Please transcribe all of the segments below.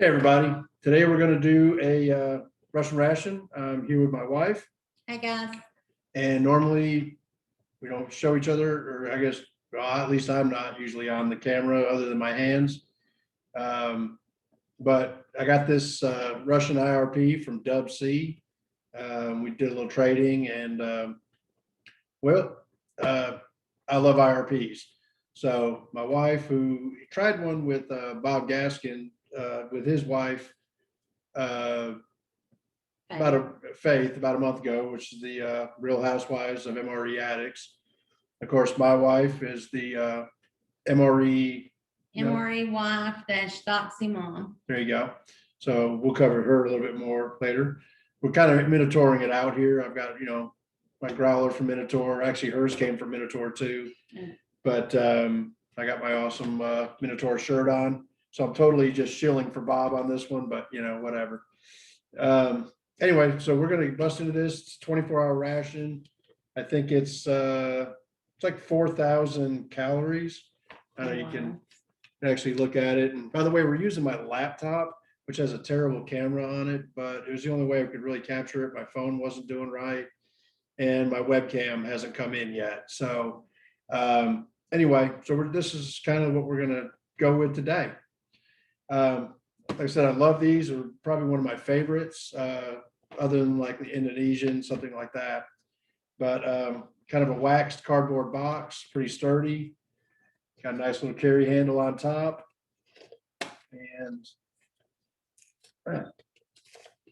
Hey, everybody. Today we're going to do a Russian ration. I'm here with my wife, Hi, guys. and normally we don't show each other, or I guess, well, at least I'm not usually on the camera other than my hands. But I got this Russian IRP from Dub C. We did a little trading, and I love IRPs. So my wife, who tried one with Bob Gaskin, with his wife, about about a month ago, which is the Real Housewives of MRE Addicts. Of course, my wife is the MRE. MRE wife dash Doxy mom. There you go. So we'll cover her a little bit more later. We're kind of Minotauring it out here. I've got, my growler from Minotaur. Actually, hers came from Minotaur too. But I got my awesome Minotaur shirt on. So I'm totally just shilling for Bob on this one, but whatever. Anyway, so we're going to bust into this 24-hour ration. I think it's like 4,000 calories. You can actually look at it. And by the way, we're using my laptop, which has a terrible camera on it, but it was the only way I could really capture it. My phone wasn't doing right, and my webcam hasn't come in yet. So anyway, so this is kind of what we're going to go with today. Like I said, I love these. They're probably one of my favorites, other than like the Indonesian, something like that. But kind of a waxed cardboard box, pretty sturdy. Got a nice little carry handle on top. And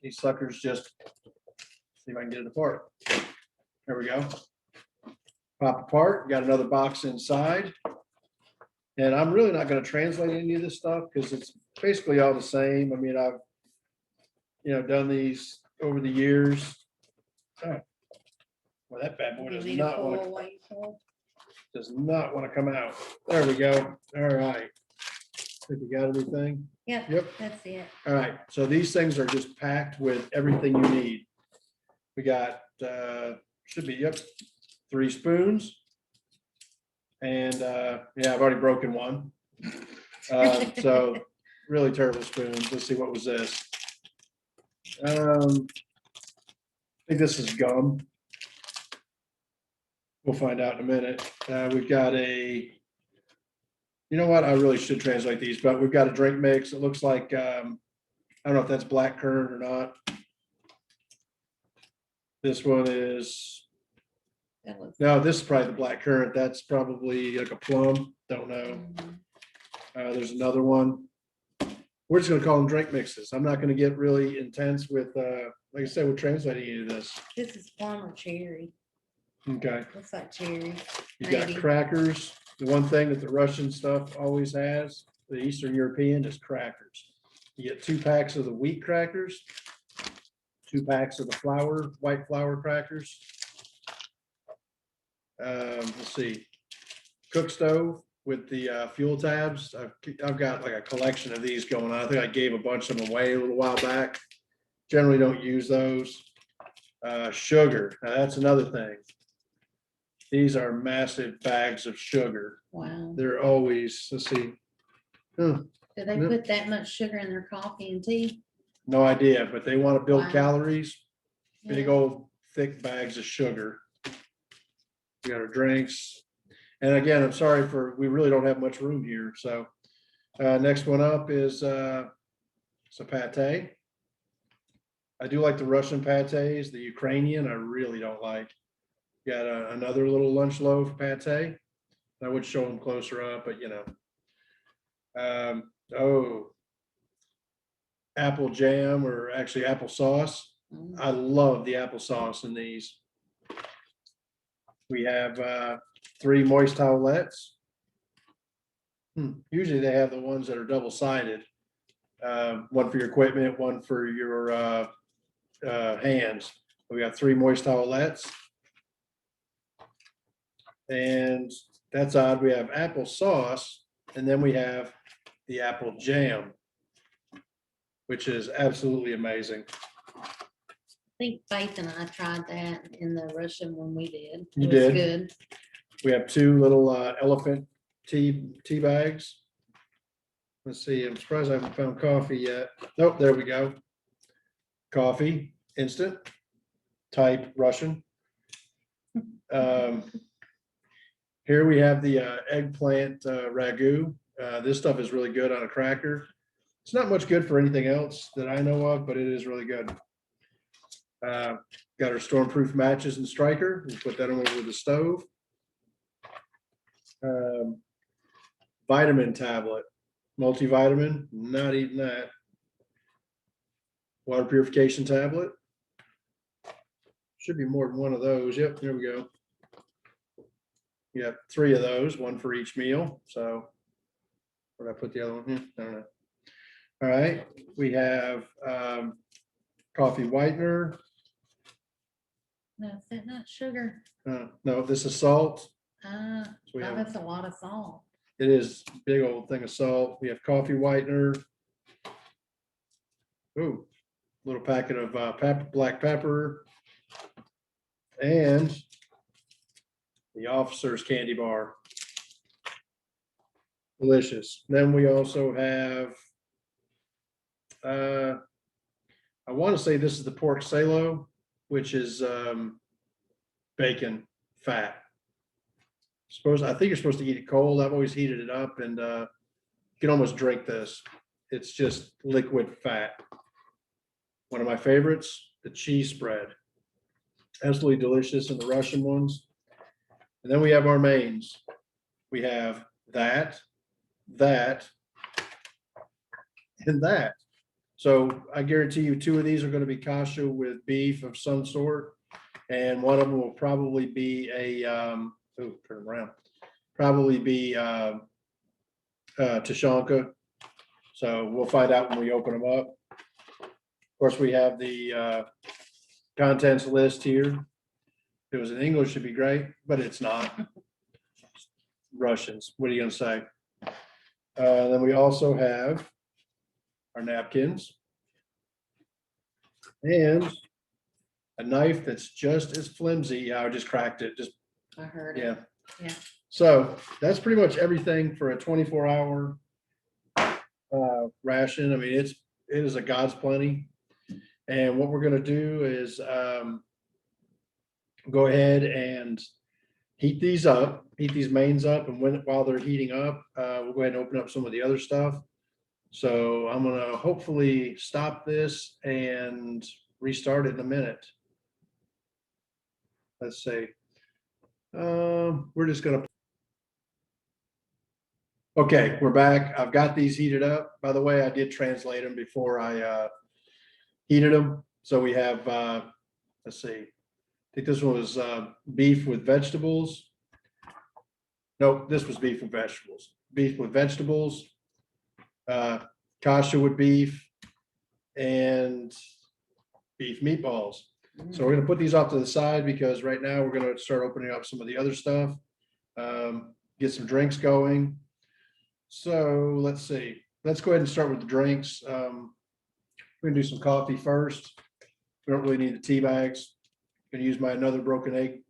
these suckers just, see if I can get it apart. There we go. Pop apart, got another box inside. And I'm really not going to translate any of this stuff because it's basically all the same. I mean, I've, done these over the years. Oh, well, that bad boy does not want to come out. There we go. All right. I think we got everything. Yep. That's it. All right. So these things are just packed with everything you need. We got, should be, 3 spoons. And I've already broken one. So really terrible spoons. Let's see, what was this? I think this is gum. We'll find out in a minute. We've got you know what? I really should translate these, but we've got a drink mix. It looks like, I don't know if that's black currant or not. This one is, no, this is probably the black currant. That's probably like a plum. Don't know. There's another one. We're just going to call them drink mixes. I'm not going to get really intense with, like I said, we're translating any of this. This is plum or cherry. Okay. Looks like cherry. You got crackers. The one thing that the Russian stuff always has, the Eastern European, is crackers. You get 2 packs of the wheat crackers, 2 packs of the white flour crackers. Let's see, cook stove with the fuel tabs. I've got like a collection of these going on. I think I gave a bunch of them away a little while back. Generally don't use those. Sugar, now that's another thing. These are massive bags of sugar. Wow. They're always, let's see. Do they put that much sugar in their coffee and tea? No idea, but they want to build calories. Big old thick bags of sugar. We got our drinks. And again, I'm sorry we really don't have much room here. So next one up is it's a pate. I do like the Russian pates. The Ukrainian, I really don't like. Got another little lunch loaf pate. I would show them closer up, but apple jam, or actually applesauce. I love the applesauce in these. We have 3 moist towelettes. Usually they have the ones that are double-sided. One for your equipment, one for your hands. We got 3 moist towelettes. And that's odd. We have applesauce, and then we have the apple jam, which is absolutely amazing. I think Faith and I tried that in the Russian one we did. You It was did? good. We have 2 little elephant tea bags. Let's see, I'm surprised I haven't found coffee yet. Nope, there we go. Coffee, instant, type Russian. Here we have the eggplant ragu. This stuff is really good on a cracker. It's not much good for anything else that I know of, but it is really good. Got our stormproof matches and striker. We put that on over the stove. Vitamin tablet, multivitamin, not eating that. Water purification tablet. Should be more than one of those. Yep, there we go. Yeah, 3 of those, one for each meal. So where did I put the other one? I don't know. All right, we have coffee whitener. No, is that not sugar? No, this is salt. Oh, we have- that's a lot of salt. It is a big old thing of salt. We have coffee whitener. Ooh, little packet of black pepper. And the officer's candy bar. Delicious. Then we also have, I want to say this is the pork Salo, which is bacon fat. I think you're supposed to eat it cold. I've always heated it up, and you can almost drink this. It's just liquid fat. One of my favorites, the cheese spread. Absolutely delicious, and the Russian ones. And then we have our mains. We have that, and that. So I guarantee you 2 of these are going to be kasha with beef of some sort. And one of them will probably be a, turn them around, probably be Tashanka. So we'll find out when we open them up. Of course, we have the contents list here. If it was in English, it'd be great, but it's not. Russians, what are you gonna say? Then we also have our napkins and a knife that's just as flimsy. I just cracked it, just, I heard it. yeah. Yeah. So that's pretty much everything for a 24-hour ration. I mean, it is a God's plenty. And what we're gonna do is go ahead and heat these mains up, and while they're heating up, we'll go ahead and open up some of the other stuff. So I'm gonna hopefully stop this and restart it in a minute. Let's see. We're just gonna. Okay, we're back. I've got these heated up. By the way, I did translate them before I heated them. So we have, let's see. I think this one was beef with vegetables. Nope, this was beef with vegetables. Beef with vegetables, kasha with beef, and beef meatballs. So we're gonna put these off to the side because right now we're gonna start opening up some of the other stuff, get some drinks going. So let's see. Let's go ahead and start with the drinks. We're gonna do some coffee first. We don't really need the tea bags. Gonna use my another broken egg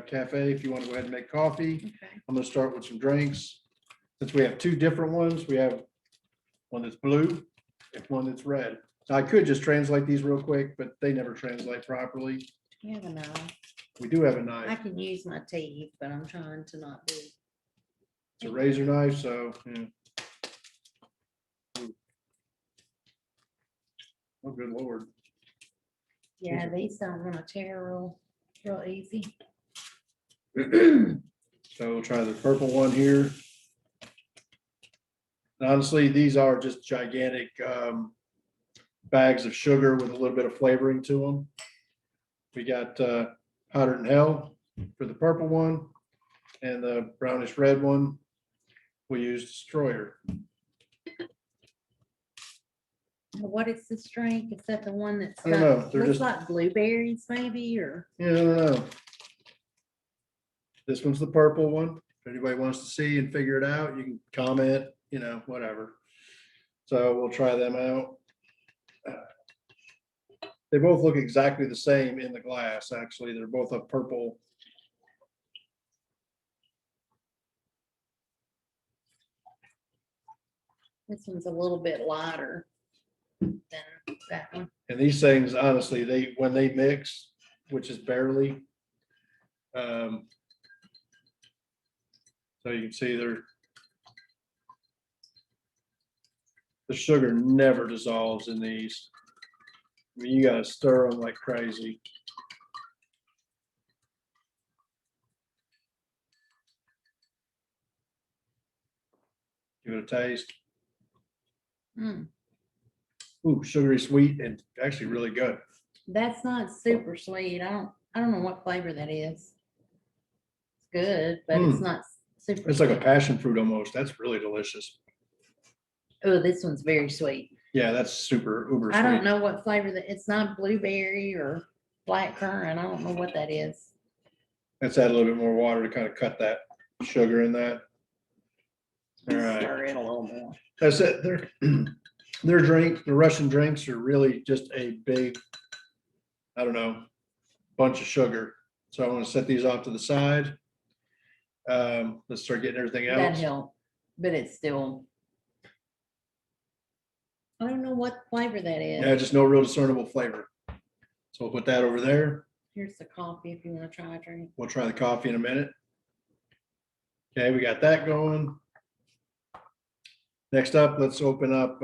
cafe if you want to go ahead and make coffee. Okay. I'm gonna start with some drinks. Since we have 2 different ones, we have one that's blue and one that's red. So I could just translate these real quick, but they never translate properly. You have a knife. We do have a I knife. can use my teeth, but I'm trying to not do. It's a razor knife, so yeah. Oh, good Lord. Yeah, these don't want to tear real easy. So we'll try the purple one here. Honestly, these are just gigantic bags of sugar with a little bit of flavoring to them. We got hotter than hell for the purple one, and the brownish red one we use destroyer. What is this drink? Is that the one that's I don't know. got, They're looks just, like blueberries maybe, or? yeah, I don't know. This one's the purple one. If anybody wants to see and figure it out, you can comment, you know, whatever. So we'll try them out. They both look exactly the same in the glass, actually. They're both a purple. This one's a little bit lighter than that one. And these things, honestly, when they mix, which is barely. So you can see the sugar never dissolves in these. I mean, you gotta stir them like crazy. Give it a taste. Mm, Ooh, sugary sweet and actually really good. that's not super sweet. I don't know what flavor that is. It's good, but it's not super. It's like a sweet. passion fruit almost. That's really delicious. Oh, this one's very sweet. Yeah, that's super uber I don't sweet. know what flavor that, it's not blueberry or black currant. I don't know what that is. Let's add a little bit more water to kind of cut that sugar in that. All right, Stir it a little more. that's it. Their the Russian drinks are really just a big, I don't know, bunch of sugar. So I want to set these off to the side. Let's start getting everything That else. helped, but it's still. I don't know what flavor that is. Yeah, just no real discernible flavor. So we'll put that over there. Here's the coffee if you want to try a drink. We'll try the coffee in a minute. Okay, we got that going. Next up, let's open up,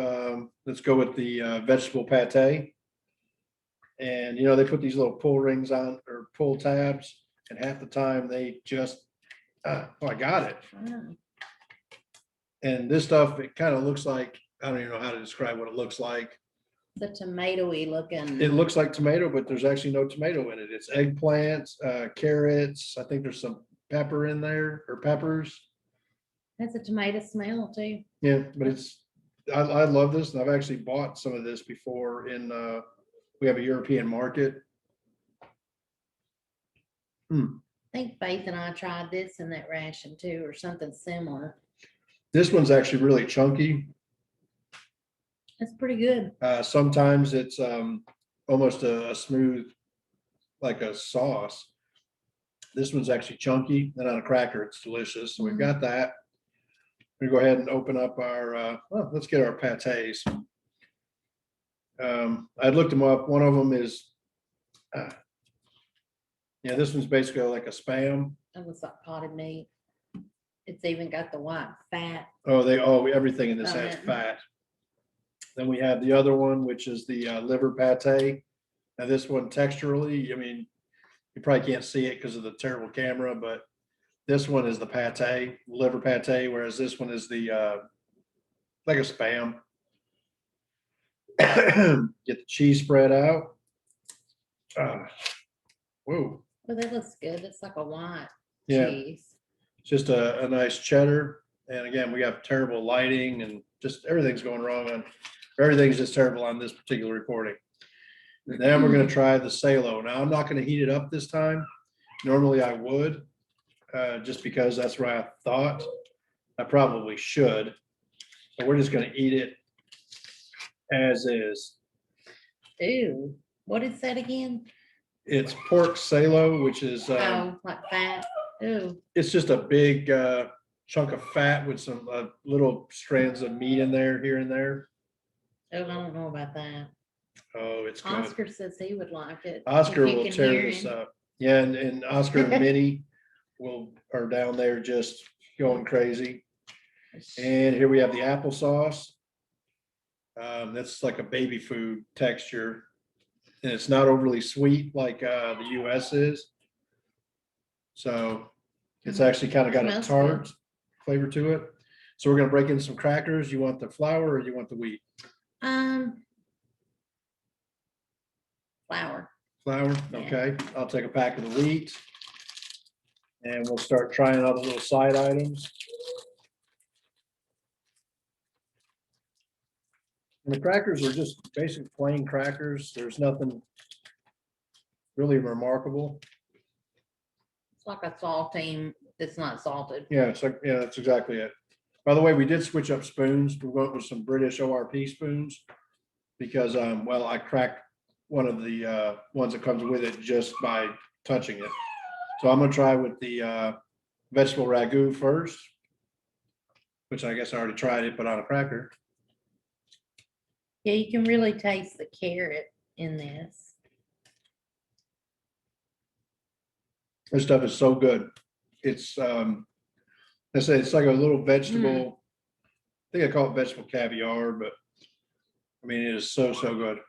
let's go with the vegetable pate. And you know, they put these little pull rings on or pull tabs, and half the time they just, oh, I got it. Oh, And this stuff, it kind of looks like, I don't even know how to describe what it looks like. the tomatoey looking. It looks like tomato, but there's actually no tomato in it. It's eggplants, carrots. I think there's some pepper in there or peppers. Has a tomato smell too. Yeah, but I love this, and I've actually bought some of this before we have a European market. I think Faith and I tried this in that ration too, or something similar. This one's actually really chunky. It's pretty good. Sometimes it's almost a smooth, like a sauce. This one's actually chunky, and on a cracker, it's delicious. So we've got that. We go ahead and open up our, well, let's get our pates. I looked them up. One of them is, yeah, this one's basically like a Spam. It looks like potted meat. It's even got the white fat. Oh, everything in this has yeah. fat. Then we have the other one, which is the liver pate. Now this one texturally, I mean, you probably can't see it because of the terrible camera, but this one is the pate, liver pate, whereas this one is the like a Spam. Get the cheese spread out. Whoa. Oh, that looks good. It's like a white Yeah. cheese. Just a nice cheddar. And again, we have terrible lighting and just everything's going wrong everything's just terrible on this particular recording. Then we're going to try the Salo. Now I'm not going to heat it up this time. Normally I would, just because that's what I thought. I probably should, but we're just going to eat it as is. Ew. What is that again? It's pork Salo, which is, Oh, like fat. Ew. it's just a big chunk of fat with some little strands of meat in there, here and there. Oh, I don't know about that. Oh, it's good. Oscar says he would like it. Oscar if you will can tear hear this him. up. Yeah, and Oscar and Minnie are down there just going crazy. And here we have the applesauce. That's like a baby food texture. And it's not overly sweet like the US is. So it's actually kind of got a Smells tart good. flavor to it. So we're gonna break in some crackers. You want the flour or you want the wheat? Flour. Flour, okay. I'll take a pack of the wheat. And we'll start trying all the little side items. And the crackers are just basic plain crackers. There's nothing really remarkable. It's like a saltine that's not salted. Yeah, it's like, yeah, that's exactly it. By the way, we did switch up spoons. We went with some British ORP spoons because, well, I cracked one of the ones that comes with it just by touching it. So I'm gonna try with the vegetable ragu first, which I guess I already tried it, but on a cracker. Yeah, you can really taste the carrot in this. This stuff is so good. It's, I say it's like a little vegetable. I think I call it vegetable caviar, but I mean, it is so, so good.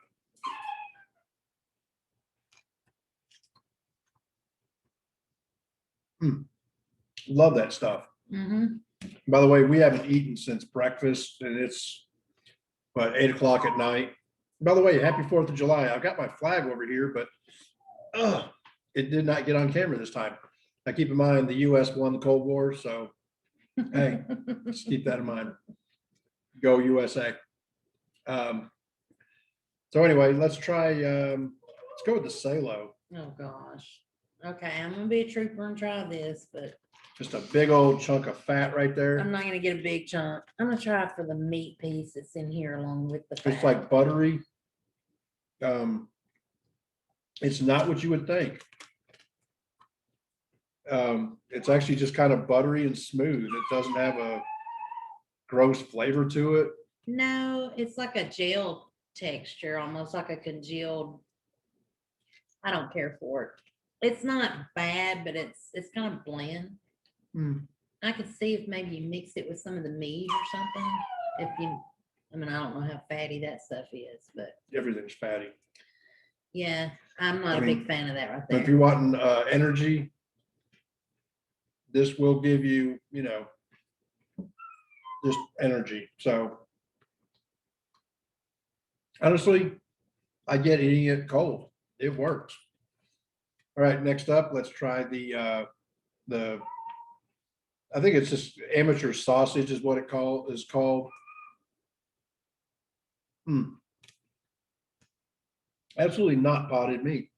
Love that stuff. Mm-hmm. By the way, we haven't eaten since breakfast and it's, what, 8 o'clock at night. By the way, happy 4th of July. I've got my flag over here, but it did not get on camera this time. Now keep in mind, the US won the Cold War, so hey, just keep that in mind. Go USA. So anyway, let's try, let's go with the Salo. Oh, gosh. Okay, I'm gonna be a trooper and try this, but Just a big old chunk of fat right I'm there. not gonna get a big chunk. I'm gonna try for the meat piece that's in here along with the fat. It's like buttery. It's not what you would think. It's actually just kind of buttery and smooth. It doesn't have a gross flavor to it. No, it's like a gel texture, almost like a congealed. I don't care for it. It's not bad, but it's kind of bland. I could see if maybe you mix it with some of the meat or something. If you, I mean, I don't know how fatty that stuff is, but Everything's fatty. yeah, I'm not I a mean, big fan of that right But if there. you're wanting energy, this will give you, you know, just energy. So honestly, I get eating it cold. It works. All right, next up, let's try the I think it's just amateur sausage is what it is called. Absolutely not potted meat.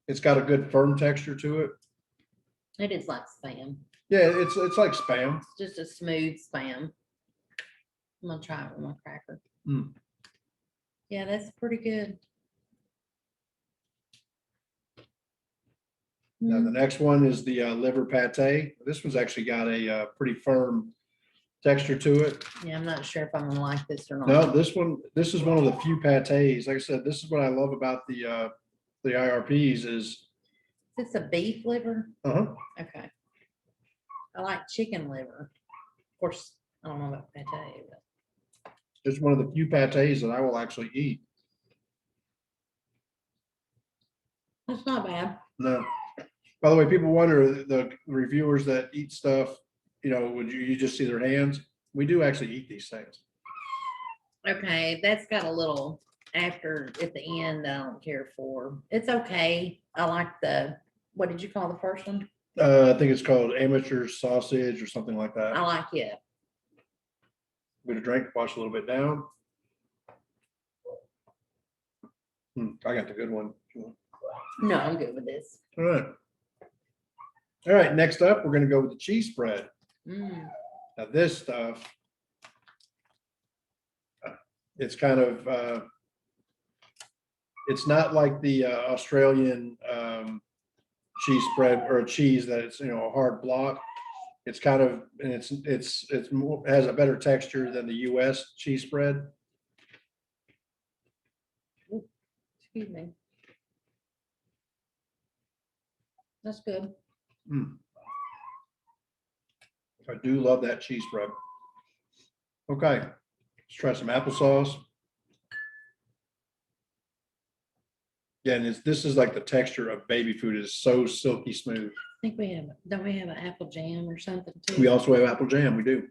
It's got a good firm texture to it. It is like spam. Yeah, it's like spam. It's just a smooth spam. I'm gonna try it with my cracker. Mm. Yeah, that's pretty good. Now the next one is the liver pate. This one's actually got a pretty firm texture to it. Yeah, I'm not sure if I'm gonna like this or not. No, this is one of the few pates. Like I said, this is what I love about the IRPs is. Is this a beef liver? Uh-huh. Okay. I like chicken liver. Of course, I don't know about pate, but It's one of the few pates that I will actually eat. it's not bad. No. By the way, people wonder, the reviewers that eat stuff, you know, would you just see their hands? We do actually eat these things. Okay, that's got a little after at the end I don't care for. It's okay. I like what did you call the first one? I think it's called amateur sausage or something like that. I like it. Get a drink, wash a little bit down. I got the good one. No, I'm good with this. All right. All right, next up, we're gonna go with the cheese spread. Mm. Now this stuff, it's kind of, it's not like the Australian cheese spread or a cheese that it's, you know, a hard block. It's kind of, and it's more, has a better texture than the US cheese spread. Excuse me. That's good. I do love that cheese spread. Okay, let's try some applesauce. Again, this is like the texture of baby food. It is so silky smooth. I think don't we have an apple jam or something too? We also have apple jam. We do.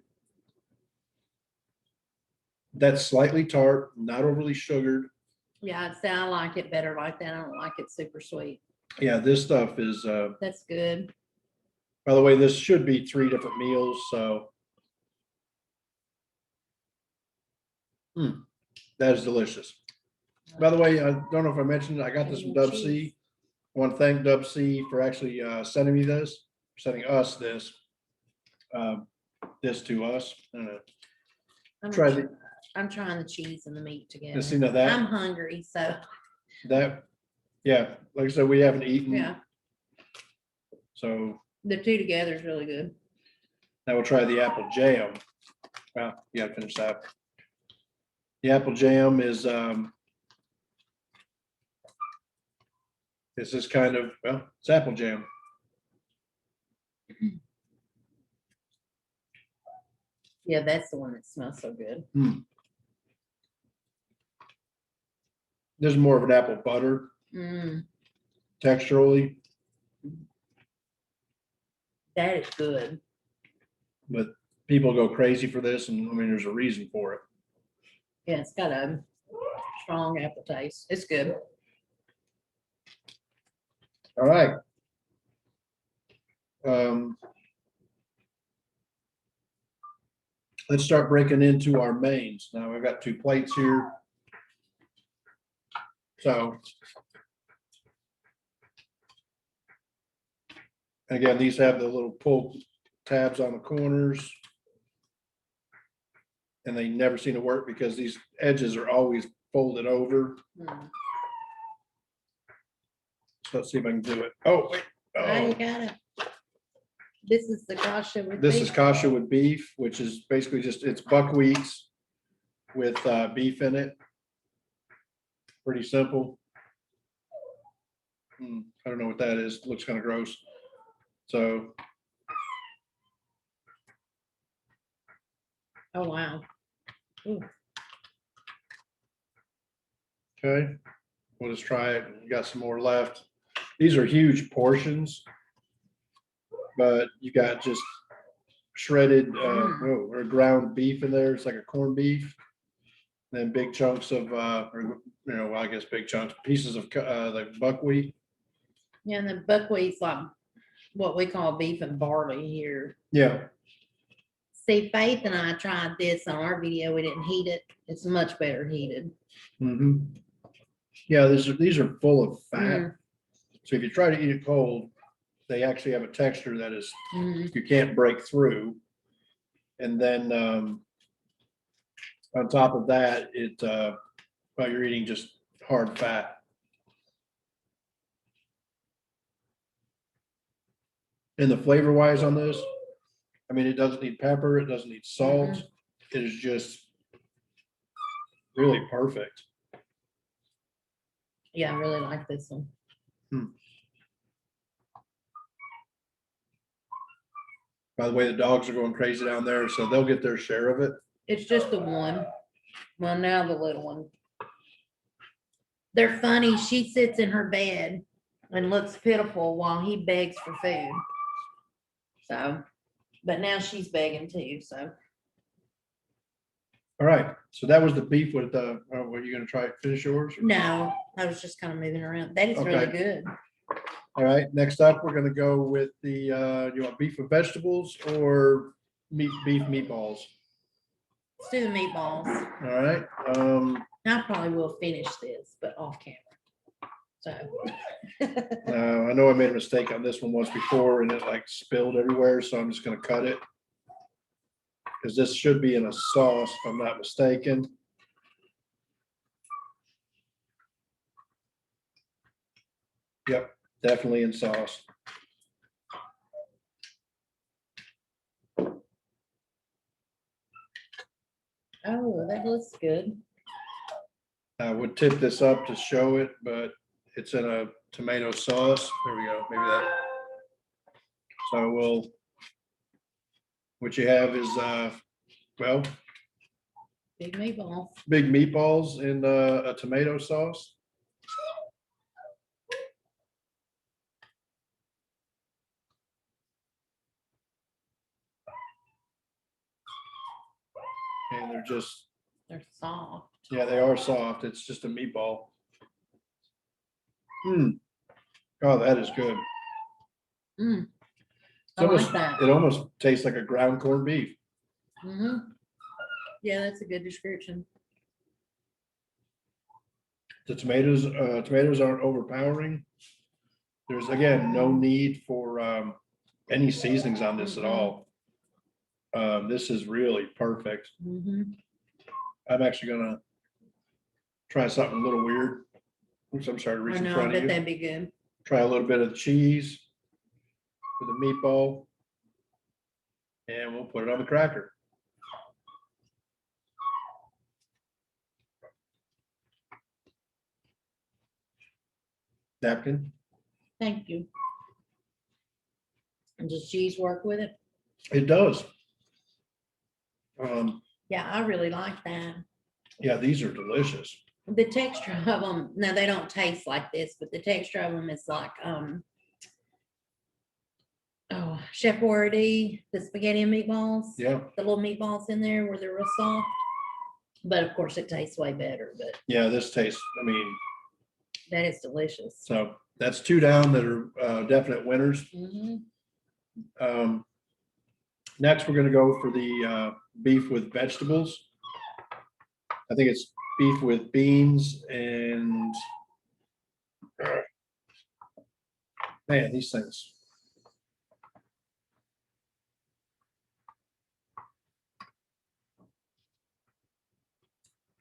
That's slightly tart, not overly sugared. Yeah, I'd say I like it better like that. I don't like it super sweet. Yeah, this stuff is, That's good. by the way, this should be 3 different meals, so. That is delicious. By the way, I don't know if I mentioned, I got this from Dub C. I want to thank Dub C for actually sending me this, sending us this, to us. I'm trying the cheese and the meat together. And see, now that- I'm hungry, so That, yeah, like I said, we haven't eaten. yeah, So the two together is really good. now we'll try the apple jam. Well, you gotta finish that. The apple jam is this kind of, well, it's apple jam. Yeah, that's the one that smells so good. There's more of an apple butter texturally, That is good. but people go crazy for this, and I mean, there's a reason for it. Yeah, it's got a strong apple taste. It's good. All right. Let's start breaking into our mains. Now we've got 2 plates here. So again, these have the little pull tabs on the corners. And they never seem to work because these edges are always folded over. So let's see if I can do it. Oh, wait. I got it. This is the kasha with This beef. is kasha with beef, which is basically just, it's buckwheats with beef in it. Pretty simple. I don't know what that is. Looks kind of gross. So. Oh, wow. Ooh. Okay, we'll just try it. We got some more left. These are huge portions, but you got just shredded or ground beef in there. It's like a corned beef. Then big chunks of, I guess big chunks, pieces of like buckwheat. Yeah, and the buckwheat's like what we call beef and barley here. Yeah. See, Faith and I tried this on our video. We didn't heat it. It's much better heated. Yeah, these are full of fat. So if you try to eat it cold, they actually have a texture that is you can't break through. And then on top of that, well, you're eating just hard fat. And the flavor wise on this, I mean, it doesn't need pepper, it doesn't need salt. It is just really perfect. Yeah, I really like this one. By the way, the dogs are going crazy down there, so they'll get their share of it. It's just the one. Well, now the little one. They're funny. She sits in her bed and looks pitiful while he begs for food. So, but now she's begging too, so. All right, so that was the beef with were you gonna try finish yours? No, I was just kind of moving around. That is really good. All right, next up, we're gonna go with the, you want beef with vegetables or beef meatballs? Let's do the meatballs. All right, I probably will finish this, but off camera. So. I know I made a mistake on this one once before and it like spilled everywhere, so I'm just gonna cut it. Because this should be in a sauce, if I'm not mistaken. Yep, definitely in sauce. Oh, that looks good. I would tip this up to show it, but it's in a tomato sauce. There we go, maybe that. So what you have is, well, Big meatballs. big meatballs in a tomato sauce. And They're soft. yeah, they are soft. It's just a meatball. Oh, that is good. I like that. It almost tastes like a ground corned beef. Yeah, that's a good description. The tomatoes aren't overpowering. There's again no need for any seasonings on this at all. This is really perfect. I'm actually gonna try something a little weird. Oops, I'm sorry to reach in front of you. That'd be good. Try a little bit of cheese with a meatball, and we'll put it on the cracker. napkin. Thank you. And does cheese work with it? It does. Yeah, I really like that. Yeah, these are delicious. The texture of them, now they don't taste like this, but the texture of them is like, oh, Chef Boyardee, the spaghetti and meatballs. Yeah. The little meatballs in there where they're real soft. But of course it tastes way better, but Yeah, this tastes, I mean, that is delicious. so that's 2 down that are definite winners. Mhm. Next, we're gonna go for the beef with vegetables. I think it's beef with beans and man, these things.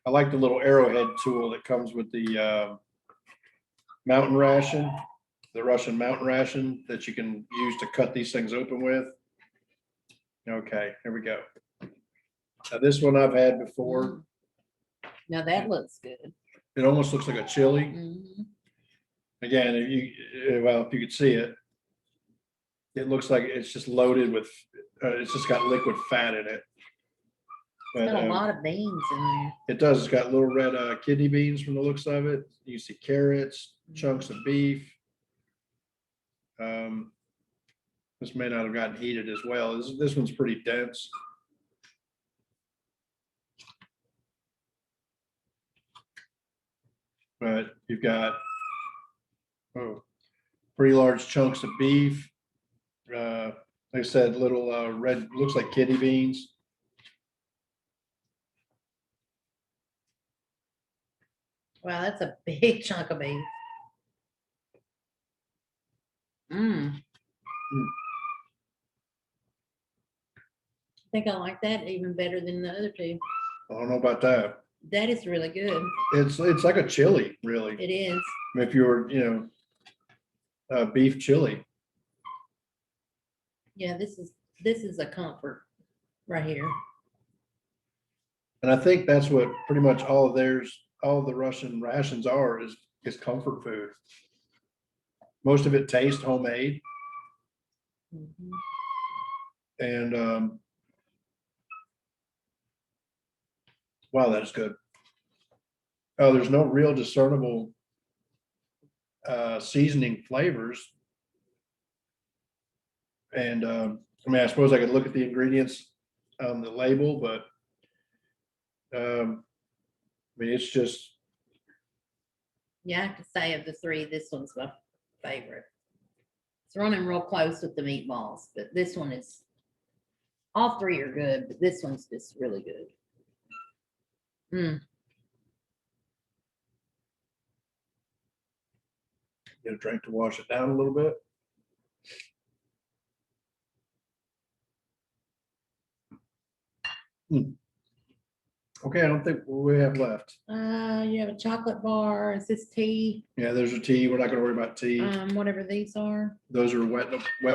I like the little arrowhead tool that comes with the mountain ration, the Russian mountain ration that you can use to cut these things open with. Okay, here we go. Now this one I've had before. Now that looks good. It almost looks like a chili. Mhm. Again, if you could see it, it looks like it's just loaded with, it's just got liquid fat in it. But, Got a lot of beans in there. it does, it's got little red kidney beans from the looks of it. You see carrots, chunks of beef. This may not have gotten heated as well. This one's pretty dense. But you've got pretty large chunks of beef. Like I said, little red, looks like kidney beans. Wow, that's a big chunk of beef. I think I like that even better than the other two. I don't know about that. That is really good. It's like a chili, really. It is. If you were, beef chili. Yeah, this is a comfort right here. And I think that's what pretty much all of the Russian rations are is comfort food. Most of it tastes homemade. Mhm. And wow, that is good. Oh, there's no real discernible seasoning flavors. And I mean, I suppose I could look at the ingredients on the label, but I mean, it's just, Yeah, I have to say of the three, this one's my favorite. It's running real close with the meatballs, but this one is, all three are good, but this one's just really good. get a drink to wash it down a little bit. Okay, I don't think we have left. You have a chocolate bar. Is this tea? Yeah, there's a tea. We're not gonna worry about tea. Whatever these are. Those are wet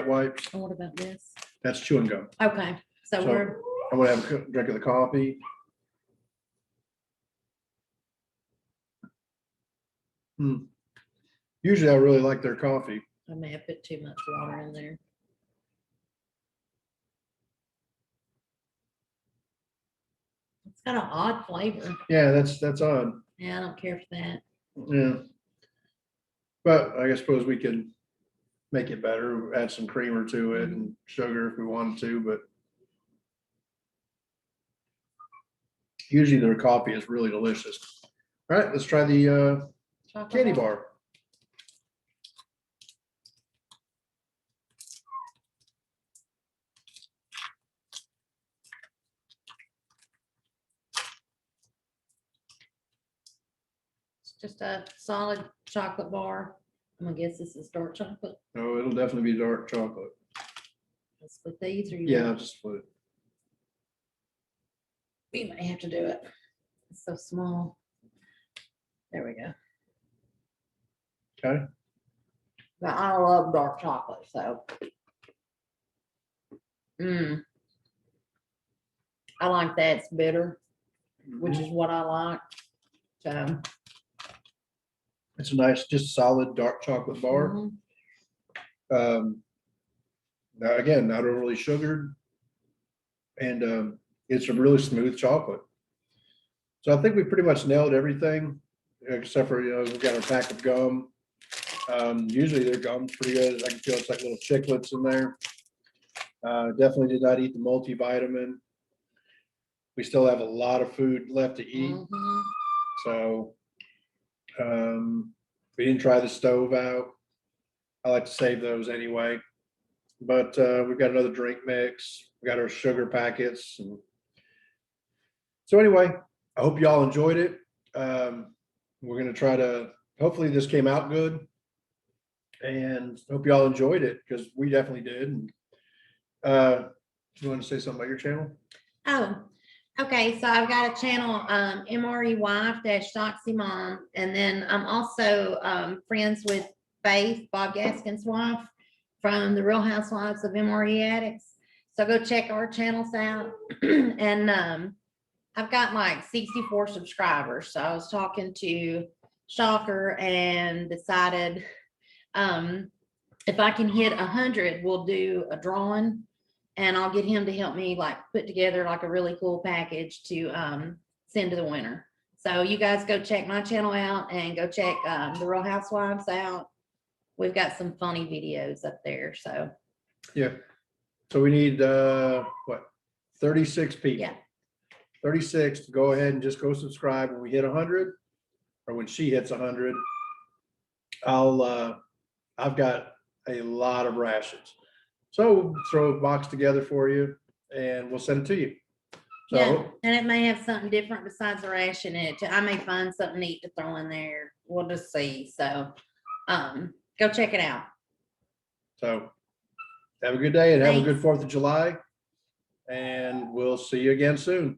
wipes. And what about this? That's chewing gum. Okay, so So we're, I'm gonna have a drink of the coffee. Usually I really like their coffee. I may have put too much water in there. It's got an odd flavor. Yeah, that's odd. Yeah, I don't care for that. Yeah. But I suppose we can make it better, add some creamer to it and sugar if we wanted to, but usually their coffee is really delicious. All right, let's try the Chocolate candy bar. It's just a solid chocolate bar. I'm gonna guess this is dark chocolate. Oh, it'll definitely be dark chocolate. Let's split these or you Yeah, want- I'll just split it. We may have to do it. It's so small. There we go. Okay. But I love dark chocolate, so. I like that. It's bitter, which is what I like. So It's a nice, just solid dark chocolate bar. Mhm. Now again, not overly sugared. And it's a really smooth chocolate. So I think we pretty much nailed everything, except for, we've got our pack of gum. Usually their gum's pretty good. I can feel it's like little chiclets in there. Definitely did not eat the multivitamin. We still have a lot of food left to eat. Mhm. So we didn't try the stove out. I like to save those anyway. But we've got another drink mix. We got our sugar packets. And so anyway, I hope y'all enjoyed it. We're gonna try to, hopefully this came out good. And hope y'all enjoyed it because we definitely did. And, you want to say something about your channel? Oh, okay. So I've got a channel, MRE Wife dash Doxy Mom, and then I'm also friends with Faith, Bob Gaskin's wife, from the Real Housewives of MRE Addicts. So go check our channels out. And I've got like 64 subscribers. So I was talking to Shocker and decided if I can hit 100, we'll do a drawing, and I'll get him to help me like put together like a really cool package to send to the winner. So you guys go check my channel out and go check the Real Housewives out. We've got some funny videos up there. So Yeah. So we need what, 36 people. yeah. 36 to go ahead and just go subscribe when we hit 100, or when she hits 100. I've got a lot of rations. So we'll throw a box together for you and we'll send it to you. So Yeah, and it may have something different besides the ration in it too. I may find something neat to throw in there. We'll just see. So go check it out. So have a good day and have a Thanks. good 4th of July. And we'll see you again soon.